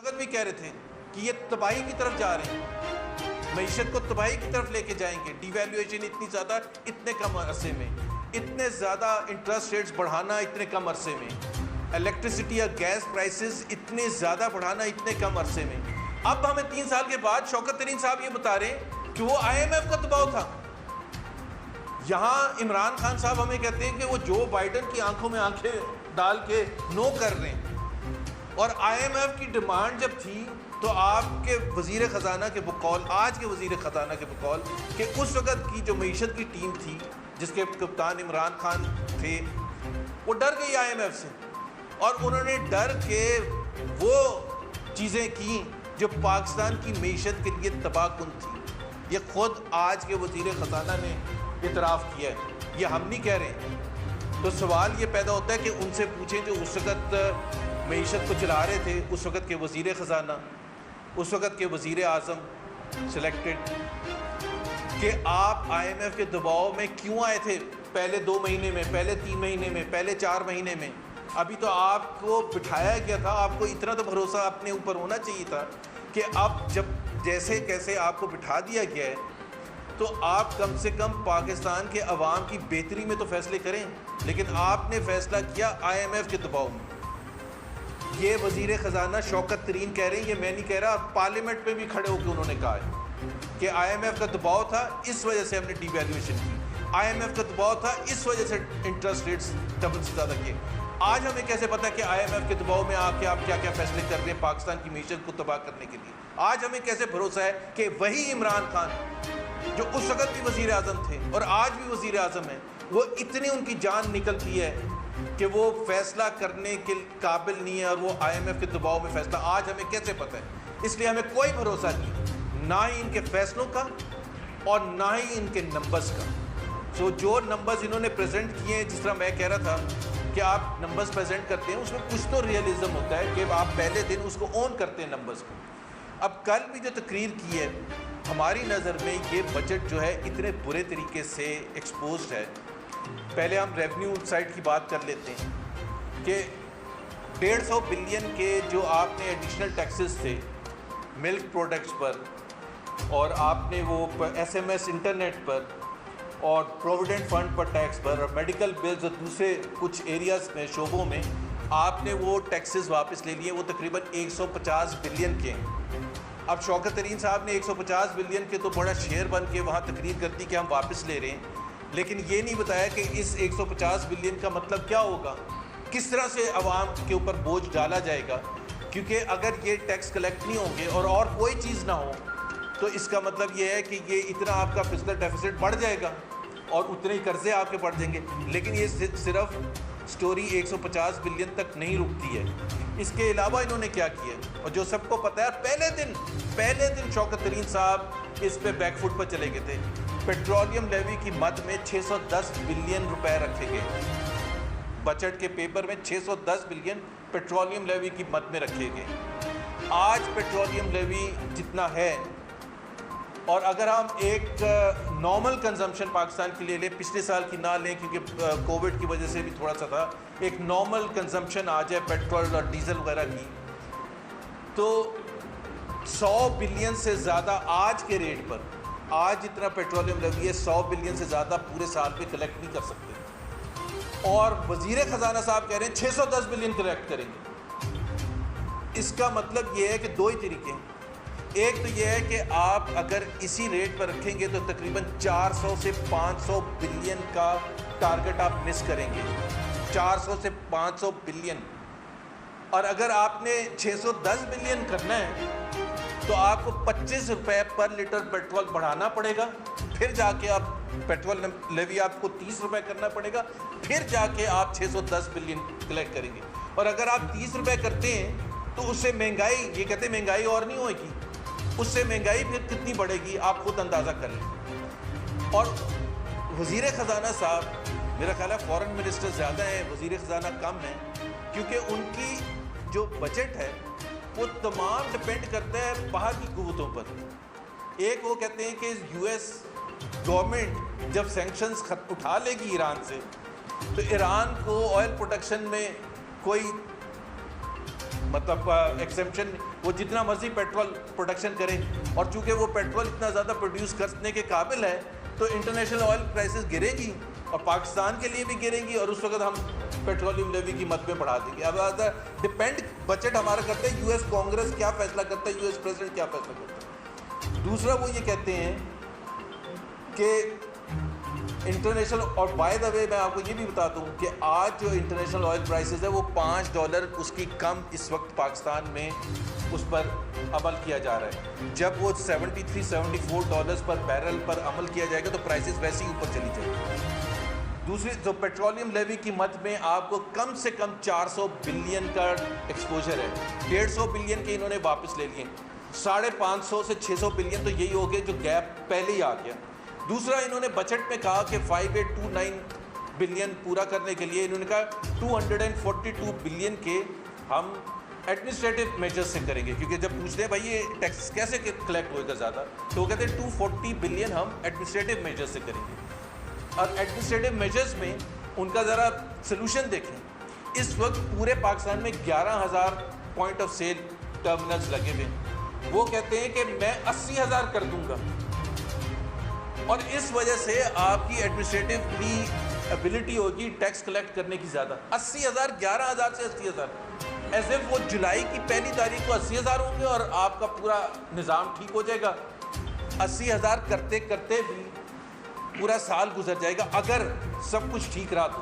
वक्त भी कह रहे थे कि ये तबाही की तरफ जा रहे हैं, मईशत को तबाही की तरफ लेके जाएंगे। डिवैल्यूएशन इतनी ज़्यादा इतने कम अरसे में, इतने ज़्यादा इंटरेस्ट रेट्स बढ़ाना इतने कम अरसे में, इलेक्ट्रिसिटी या गैस प्राइसेस इतने ज़्यादा बढ़ाना इतने कम अरसे में। अब हमें 3 साल के बाद शौकत तरीन साहब ये बता रहे हैं कि वो IMF का दबाव था। यहाँ इमरान खान साहब हमें कहते हैं कि वो जो बाइडन की आंखों में आंखें डाल के नो कर रहे हैं। और IMF की डिमांड जब थी तो आपके वज़ीर ख़जाना के बकौल, आज के वज़ीर ख़जाना के बकौल, कि उस वक़्त की जो मईशत की टीम थी जिसके कप्तान इमरान खान थे, वो डर गई IMF से और उन्होंने डर के वो चीज़ें की जो पाकिस्तान की मईशत के लिए तबाहकुन थी। ये ख़ुद आज के वज़ीर ख़जाना ने इतराफ़ किया है, ये हम नहीं कह रहे। तो सवाल ये पैदा होता है कि उनसे पूछें जो उस वक़्त मईशत को चला रहे थे, उस वक़्त के वज़ीर ख़जाना, उस वक़्त के वज़ीर आज़म सिलेक्टेड, कि आप IMF के दबाव में क्यों आए थे पहले 2 महीने में, पहले 3 महीने में, पहले 4 महीने में। अभी तो आपको बिठाया गया था, आपको इतना तो भरोसा अपने ऊपर होना चाहिए था कि अब जब जैसे कैसे आपको बिठा दिया गया है तो आप कम से कम पाकिस्तान के अवाम की बेहतरी में तो फैसले करें। लेकिन आपने फ़ैसला किया IMF के दबाव में। ये वज़ीर ख़जाना शौकत तरीन कह रहे हैं, ये मैं नहीं कह रहा। पार्लियामेंट में भी खड़े होकर उन्होंने कहा है कि IMF का दबाव था, इस वजह से हमने डिवैल्यूएशन की। IMF का दबाव था, इस वजह से इंटरेस्ट रेट्स डबल से ज़्यादा किए। आज हमें कैसे पता है कि IMF के दबाव में आके आप क्या क्या फैसले कर रहे हैं पाकिस्तान की मईशत को तबाह करने के लिए। आज हमें कैसे भरोसा है कि वही इमरान खान जो उस वक़्त भी वज़ीर आज़म थे और आज भी वज़ीर आज़म है, वो इतनी उनकी जान निकलती है कि वो फैसला करने के काबिल नहीं है और वो IMF के दबाव में फैसला। आज हमें कैसे पता है? इसलिए हमें कोई भरोसा नहीं, ना ही इनके फैसलों का और ना ही इनके नंबर्स का। सो जो नंबर्स इन्होंने प्रेजेंट किए हैं, जिस तरह मैं कह रहा था कि आप नंबर्स प्रेजेंट करते हैं उसमें कुछ तो रियलिज्म होता है कि आप पहले दिन उसको ऑन करते हैं नंबर्स को। अब कल भी जो तकरीर की है, हमारी नज़र में ये बजट जो है इतने बुरे तरीके से एक्सपोज्ड है। पहले हम रेवेन्यू साइड की बात कर लेते हैं कि 150 बिलियन के जो आपने एडिशनल टैक्सेस थे मिल्क प्रोडक्ट्स पर, और आपने वो SMS इंटरनेट पर और प्रोविडेंट फंड पर टैक्स पर और मेडिकल बिल्स और दूसरे कुछ एरियाज़ में, शोबों में आपने वो टैक्सेस वापस ले लिए। वो तकरीबन 150 बिलियन के हैं। अब शौकत तरीन साहब ने 150 बिलियन के तो बड़ा शेयर बन के वहाँ तकरीर कर दी कि हम वापस ले रहे हैं, लेकिन ये नहीं बताया कि इस 150 बिलियन का मतलब क्या होगा, किस तरह से आवाम के ऊपर बोझ डाला जाएगा। क्योंकि अगर ये टैक्स कलेक्ट नहीं होंगे और कोई चीज़ ना हो तो इसका मतलब ये है कि ये इतना आपका फिस्कल डेफिसिट बढ़ जाएगा और उतने ही कर्जे आपके बढ़ जाएंगे। लेकिन ये सिर्फ स्टोरी 150 बिलियन तक नहीं रुकती है। इसके अलावा इन्होंने क्या किया, और जो सबको पता है, पहले दिन शौकत तरीन साहब इस पे बैकफुट पर चले गए थे। पेट्रोलियम लेवी की मद में 610 बिलियन रुपए रखे गए। बजट के पेपर में 610 बिलियन पेट्रोलियम लेवी की मद में रखे गए। आज पेट्रोलियम लेवी जितना है, और अगर हम एक नॉर्मल कंजम्पशन पाकिस्तान के लिए लें, पिछले साल की ना लें क्योंकि कोविड की वजह से भी थोड़ा सा था, एक नॉर्मल कंजम्पशन आ जाए पेट्रोल और डीजल वगैरह की, तो 100 बिलियन से ज़्यादा आज के रेट पर, आज जितना पेट्रोलियम लेवी है 100 बिलियन से ज़्यादा पूरे साल पे कलेक्ट नहीं कर सकते। और वज़ीर ख़जाना साहब कह रहे हैं 610 बिलियन कलेक्ट करेंगे। इसका मतलब ये है कि दो ही तरीके हैं। एक तो ये है कि आप अगर इसी रेट पर रखेंगे तो तकरीबन 400 से 500 बिलियन का टारगेट आप मिस करेंगे, 400 से 500 बिलियन। और अगर आपने 610 बिलियन करना है तो आपको 25 रुपये पर लीटर पेट्रोल बढ़ाना पड़ेगा, फिर जाके आप पेट्रोल लेवी आपको 30 रुपये करना पड़ेगा, फिर जाके आप 610 बिलियन कलेक्ट करेंगे। और अगर आप 30 रुपये करते हैं तो उससे महंगाई, ये कहते हैं महंगाई और नहीं होगी, उससे महंगाई फिर कितनी बढ़ेगी आप खुद अंदाज़ा कर लें। और वज़ीर ख़जाना साहब, मेरा ख्याल है फॉरेन मिनिस्टर ज़्यादा हैं, वज़ीर ख़जाना कम है, क्योंकि उनकी जो बजट है वो तमाम डिपेंड करता है बाहर की कुव्वतों पर। एक वो कहते हैं कि US गवर्नमेंट जब सैंक्शंस उठा लेगी ईरान से, तो ईरान को ऑयल प्रोडक्शन में कोई मतलब एक्सेप्शन, वो जितना मर्जी पेट्रोल प्रोडक्शन करें, और चूंकि वो पेट्रोल इतना ज़्यादा प्रोड्यूस करने के काबिल है तो इंटरनेशनल ऑयल प्राइसेस गिरेगी और पाकिस्तान के लिए भी गिरेंगी, और उस वक्त हम पेट्रोलियम लेवी की मद पे बढ़ा देंगे। अब डिपेंड बजट हमारा करता है यूएस कांग्रेस क्या फैसला करता है, यूएस प्रेसिडेंट क्या फैसला करता है। दूसरा वो ये कहते हैं कि इंटरनेशनल, और बाय द वे मैं आपको ये भी बता दूं कि आज जो इंटरनेशनल ऑयल प्राइसेस है वो $5 उसकी कम इस वक्त पाकिस्तान में उस पर अमल किया जा रहा है। जब वो $73-74 पर बैरल पर अमल किया जाएगा तो प्राइसेस वैसे ही ऊपर चली जाएगी। दूसरी जो पेट्रोलियम लेवी की मद में आपको कम से कम 400 बिलियन का एक्सपोजर है, 150 बिलियन के इन्होंने वापस ले लिए, 550 से 600 बिलियन तो यही हो गए जो गैप पहले ही आ गया। दूसरा इन्होंने बजट में कहा कि 5829 बिलियन पूरा करने के लिए इन्होंने कहा 242 बिलियन के हम एडमिनिस्ट्रेटिव मेजर्स से करेंगे, क्योंकि जब पूछते हैं भाई ये टैक्स कैसे कलेक्ट होएगा ज़्यादा, तो वो कहते हैं 240 बिलियन हम एडमिनिस्ट्रेटिव मेजर्स से करेंगे। और एडमिनिस्ट्रेटिव मेजर्स में उनका ज़रा सोल्यूशन देखें। इस वक्त पूरे पाकिस्तान में 11,000 पॉइंट ऑफ सेल टर्मिनल्स लगे हुए हैं, वो कहते हैं कि मैं 80,000 कर दूंगा, और इस वजह से आपकी एडमिनिस्ट्रेटिवली एबिलिटी होगी टैक्स कलेक्ट करने की ज़्यादा। 80,000, 11,000 से 80,000, ऐसे वो जुलाई की पहली तारीख को 80,000 होंगे और आपका पूरा निज़ाम ठीक हो जाएगा। 80,000 करते करते भी पूरा साल गुजर जाएगा अगर सब कुछ ठीक रहा तो।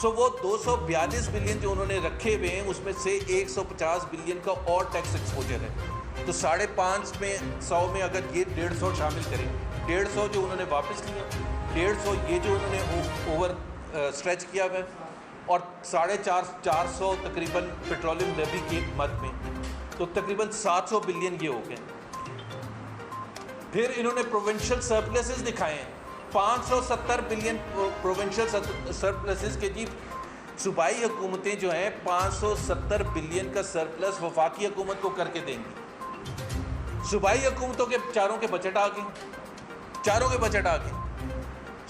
सो वो 242 बिलियन जो उन्होंने रखे हुए हैं उसमें से 150 बिलियन का और टैक्स एक्सपोजर है, तो 550 में 100 में अगर ये 150 शामिल करें, 150 जो उन्होंने वापस लिया, 150 ये जो उन्होंने ओवर स्ट्रेच किया हुआ है, और 450 तकरीबन पेट्रोलियम लेवी की मद में, तो तकरीबन 700 बिलियन ये हो गए। फिर इन्होंने प्रोविंशियल सरप्लसेस दिखाए हैं, 570 बिलियन प्रोविंशियल सरप्लसेस के जी। सूबाई हुकूमतें जो हैं 570 बिलियन का सरप्लस वफाकी हुकूमत को करके देंगी। सूबाई हुकूमतों के चारों के बजट आ गए, चारों के बजट आ गए।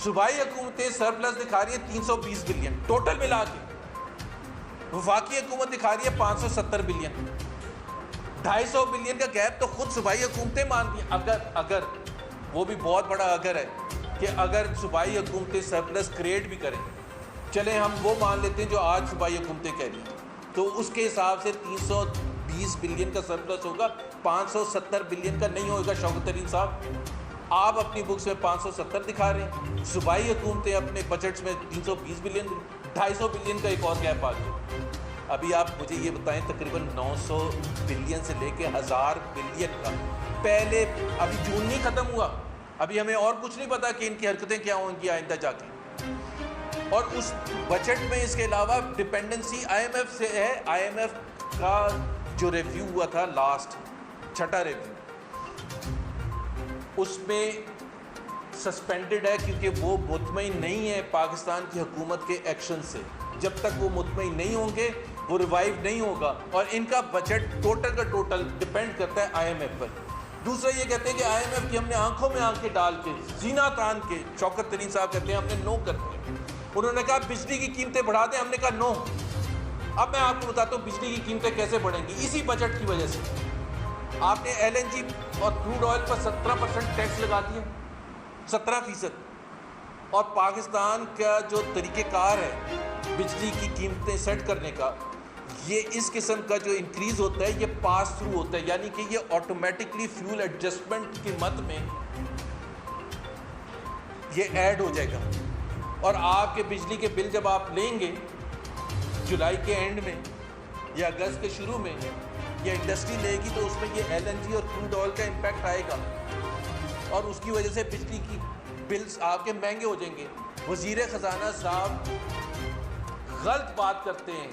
सूबाई हुकूमतें सरप्लस दिखा रही है 320 बिलियन टोटल मिला के, वफाकी हुकूमत दिखा रही है 570 बिलियन। 250 बिलियन का गैप तो खुद सूबाई हुकूमतें मान दी। अगर वो भी बहुत बड़ा अगर है कि अगर सूबाई हुकूमतें सरप्लस क्रिएट भी करें, चले हम वो मान लेते हैं जो आज सूबाई हुकूमतें कह रही हैं, तो उसके हिसाब से 320 बिलियन का सरप्लस होगा, 570 बिलियन का नहीं होगा। शौकत तरीन साहब, आप अपनी बुक्स में 570 दिखा रहे हैं, सूबाई हुकूमतें अपने बजट्स में 320 बिलियन, 250 बिलियन का एक और गैप आ गया। अभी आप मुझे ये बताएं, तकरीबन 900 बिलियन से लेके 1000 बिलियन का पहले, अभी जून नहीं ख़त्म हुआ, अभी हमें और कुछ नहीं पता कि इनकी हरकतें क्या होंगी आइंदा जाके। और उस बजट में इसके अलावा डिपेंडेंसी IMF से है। IMF का जो रिव्यू हुआ था लास्ट, छठा रिव्यू, उसमें सस्पेंडेड है क्योंकि वो मुतमईन नहीं है पाकिस्तान की हुकूमत के एक्शन से। जब तक वो मुतमईन नहीं होंगे वो रिवाइव नहीं होगा, और इनका बजट टोटल का टोटल डिपेंड करता है IMF पर। दूसरा ये कहते हैं कि IMF की हमने आंखों में आंखें डाल के, सीना तान के, शौकत तरीन साहब कहते हैं हमने नो कर दिया। उन्होंने कहा बिजली की कीमतें बढ़ा दें, हमने कहा नो। अब मैं आपको बताता हूँ बिजली की कीमतें कैसे बढ़ेंगी, इसी बजट की वजह से। आपने LNG और क्रूड ऑयल पर 17% टैक्स लगा दिया, 17%। और पाकिस्तान का जो तरीक़ेकार है बिजली की कीमतें सेट करने का, ये इस किस्म का जो इंक्रीज़ होता है ये पास थ्रू होता है, यानी कि ये ऑटोमेटिकली फ्यूल एडजस्टमेंट की मद में ये ऐड हो जाएगा। और आपके बिजली के बिल जब आप लेंगे जुलाई के एंड में या अगस्त के शुरू में, या इंडस्ट्री लेगी तो उसमें ये LNG और क्रूड ऑयल का इम्पैक्ट आएगा, और उसकी वजह से बिजली की बिल्स आपके महंगे हो जाएंगे। वज़ीर ख़जाना साहब गलत बात करते हैं,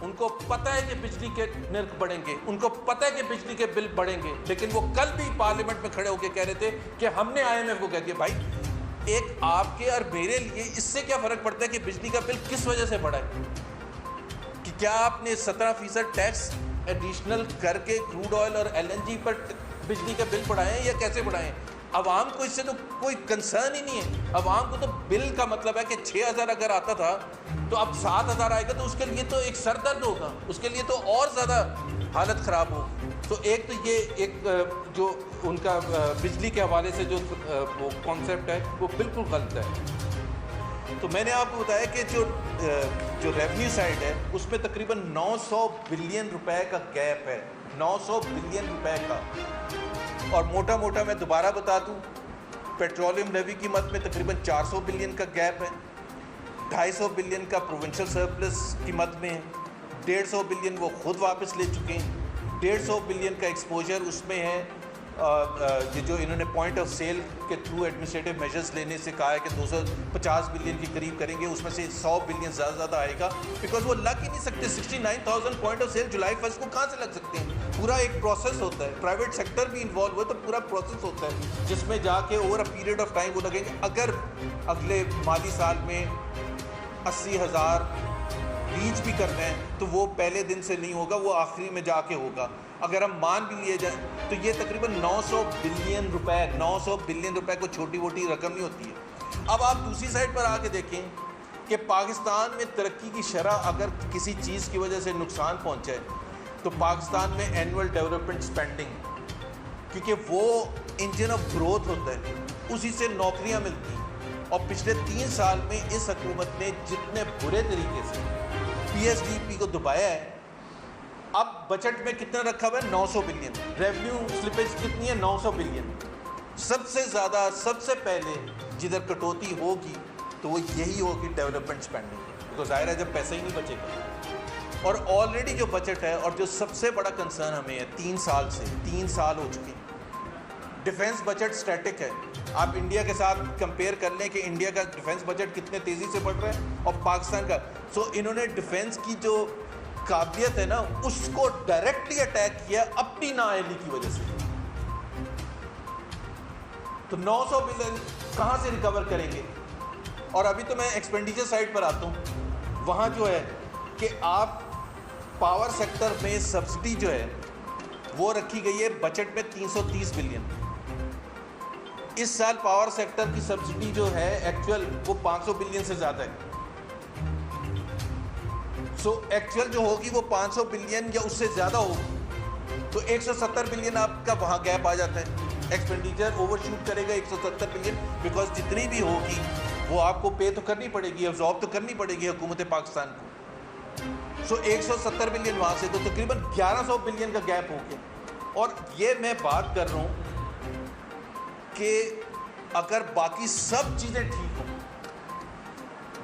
उनको पता है कि बिजली के निर्ख बढ़ेंगे, उनको पता है कि बिजली के बिल बढ़ेंगे, लेकिन वो कल भी पार्लियामेंट में खड़े होकर कह रहे थे कि हमने IMF को कह दिया। भाई, एक आपके और मेरे लिए इससे क्या फ़र्क पड़ता है कि बिजली का बिल किस वजह से बढ़ा है? कि क्या आपने 17% टैक्स एडिशनल करके क्रूड ऑयल और LNG पर बिजली के बिल बढ़ाए हैं या कैसे बढ़ाए हैं? अवाम को इससे तो कोई कंसर्न ही नहीं है। अवाम को तो बिल का मतलब है कि 6,000 अगर आता था तो अब 7,000 आएगा, तो उसके लिए तो एक सरदर्द होगा, उसके लिए तो और ज़्यादा हालत ख़राब होगी। तो एक तो ये एक जो उनका बिजली के हवाले से जो वो कॉन्सेप्ट है वो बिल्कुल गलत है। तो मैंने आपको बताया कि जो रेवेन्यू साइड है उसमें तकरीबन 900 बिलियन रुपए का गैप है, 900 बिलियन रुपए का। और मोटा मोटा मैं दोबारा बता दूं, पेट्रोलियम लेवी की मद में तकरीबन 400 बिलियन का गैप है, 250 बिलियन का प्रोविंशियल सरप्लस की मद में है, 150 बिलियन वो खुद वापस ले चुके हैं, 150 बिलियन का एक्सपोजर उसमें है। ये जो इन्होंने पॉइंट ऑफ सेल के थ्रू एडमिनिस्ट्रेटिव मेजर्स लेने से कहा है कि 250 बिलियन के करीब करेंगे, उसमें से 100 बिलियन ज़्यादा आएगा, बिकॉज वो लग ही नहीं सकते। 69,000 पॉइंट ऑफ सेल जुलाई 1 को कहाँ से लग सकते हैं? पूरा एक प्रोसेस होता है, प्राइवेट सेक्टर भी इन्वॉल्व हो, तो पूरा प्रोसेस होता है जिसमें जाके over a period of time वो लगेंगे। अगर अगले माली साल में 80,000 रीच भी करना है तो वो पहले दिन से नहीं होगा, वो आखिरी में जाके होगा। अगर हम मान भी लिए जाए तो ये तकरीबन 900 बिलियन रुपए, 900 बिलियन रुपए को छोटी मोटी रकम नहीं होती है। अब आप दूसरी साइड पर आके देखें कि पाकिस्तान में तरक्की की शरह अगर किसी चीज़ की वजह से नुकसान पहुंचे तो पाकिस्तान में एनुअल डेवलपमेंट स्पेंडिंग, क्योंकि वो इंजन ऑफ ग्रोथ होता है, उसी से नौकरियां मिलती हैं। और पिछले 3 साल में इस हुकूमत ने जितने बुरे तरीके से PSDP को दबाया है, अब बजट में कितना रखा हुआ है? 900 बिलियन। रेवेन्यू स्लिपेज कितनी है? 900 बिलियन। सबसे ज़्यादा सबसे पहले जिधर कटौती होगी तो वो यही होगी डेवलपमेंट स्पेंडिंग, बिकॉज ज़ाहिर है जब पैसा ही नहीं बचेगा। और ऑलरेडी जो बजट है और जो सबसे बड़ा कंसर्न हमें है 3 साल हो चुके हैं, डिफेंस बजट स्टैटिक है। आप इंडिया के साथ कंपेयर कर लें कि इंडिया का डिफेंस बजट कितने तेज़ी से बढ़ रहा है और पाकिस्तान का। सो इन्होंने डिफेंस की जो काबिलियत है ना उसको डायरेक्टली अटैक किया अपनी नाअहली की वजह से। तो 900 बिलियन कहाँ से रिकवर करेंगे? और अभी तो मैं एक्सपेंडिचर साइड पर आता हूँ, वहाँ जो है कि आप पावर सेक्टर में सब्सिडी जो है वो रखी गई है बजट में 330 बिलियन। इस साल पावर सेक्टर की सब्सिडी जो है एक्चुअल वो 500 बिलियन से ज़्यादा है। सो एक्चुअल जो होगी वो 500 बिलियन या उससे ज़्यादा होगी, तो 170 बिलियन आपका वहाँ गैप आ जाता है। एक्सपेंडिचर ओवरशूट करेगा 170 बिलियन, बिकॉज जितनी भी होगी वो आपको पे तो करनी पड़ेगी, अब्जॉर्ब तो करनी पड़ेगी हुकूमत पाकिस्तान को। सो 170 बिलियन वहाँ से, तो तकरीबन 1100 बिलियन का गैप हो गया। और ये मैं बात कर रहा हूँ कि अगर बाकी सब चीज़ें ठीक हों,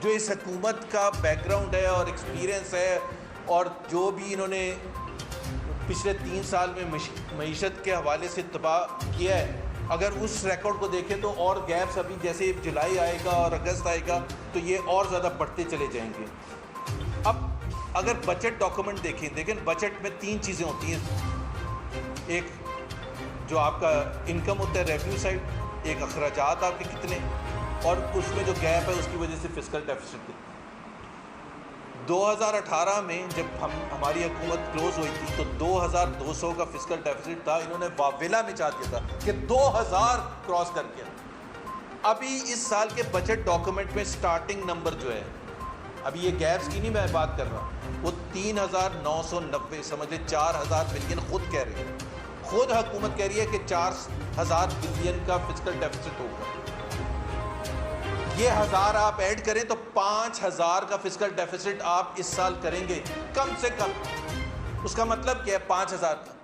जो इस हुकूमत का बैकग्राउंड है और एक्सपीरियंस है और जो भी इन्होंने पिछले 3 साल में मईशत के हवाले से तबाह किया है, अगर उस रिकॉर्ड को देखें तो और गैप्स अभी जैसे जुलाई आएगा और अगस्त आएगा तो ये और ज़्यादा बढ़ते चले जाएंगे। अब अगर बजट डॉक्यूमेंट देखें बजट में 3 चीज़ें होती हैं। एक जो आपका इनकम होता है रेवेन्यू साइड, एक अखराजात आपके कितने, और उसमें जो गैप है उसकी वजह से फिस्कल डेफिसिट। 2018 में जब हमारी हुकूमत क्लोज हुई थी तो 2200 का फिस्कल डेफिसिट था। इन्होंने वावेला मचा दिया था कि 2000 क्रॉस कर गया। अभी इस साल के बजट डॉक्यूमेंट में स्टार्टिंग नंबर जो है, अभी ये गैप्स की नहीं मैं बात कर रहा, वो 3990, समझ लें 4000 बिलियन खुद कह रही है, खुद हुकूमत कह रही है कि 4000 बिलियन का फिस्कल डेफिसिट होगा। ये 1000 आप ऐड करें तो 5000 का फिस्कल डेफिसिट आप इस साल करेंगे कम से कम। उसका मतलब क्या है? 5000 का